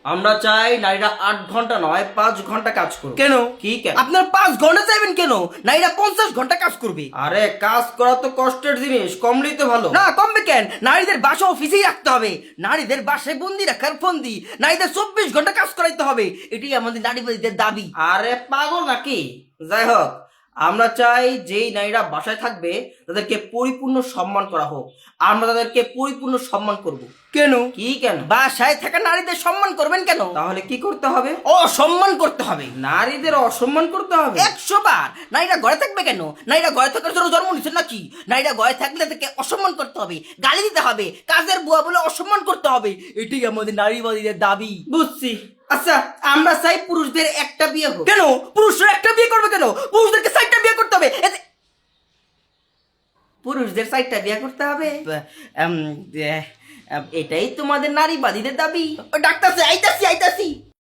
আমরা চাই নারীরা 8 ঘন্টা নয় 5 ঘন্টা কাজ করুক। কেন? কি কেন? আপনার 5 ঘন্টা চাইবেন কেন? নারীরা 50 ঘন্টা কাজ করবে। আরে কাজ করা তো কষ্টের জিনিস, কমলেই তো ভালো। না, কমবে কেন? নারীদের বাসা অফিসেই রাখতে হবে, নারীদের বাসায় বন্দি রাখার ফন্দি, নারীদের 24 ঘন্টা কাজ করাইতে হবে। এটাই আমাদের নারীবাদীদের দাবি। আরে পাগল নাকি? যাই হোক, আমরা চাই যেই নারীরা বাসায় থাকবে তাদেরকে পরিপূর্ণ সম্মান করা হোক। আমরা তাদেরকে পরিপূর্ণ সম্মান করব। কেন? কি কেন? বাসায় থাকা নারীদের সম্মান করবেন কেন? তাহলে কি করতে হবে? অসম্মান করতে হবে। নারীদের অসম্মান করতে হবে? 100 বার। নারীরা ঘরে থাকবে কেন? নারীরা ঘরে থাকার জন্য জন্ম নিচ্ছে নাকি? নারীরা ঘরে থাকলে তাদেরকে অসম্মান করতে হবে, গালি দিতে হবে, কাজের বুয়া বলে অসম্মান করতে হবে। এটাই আমাদের নারীবাদীদের দাবি। বুঝছি। আচ্ছা, আমরা চাই পুরুষদের একটা বিয়ে হোক। কেন? পুরুষরা একটা বিয়ে করবে কেন? পুরুষদেরকে 4টা বিয়ে করতে হবে। পুরুষদের 4টা বিয়ে করতে হবে? এটাই তোমাদের নারীবাদীদের দাবি? ডাক্তার আইতাছি আইতাছি।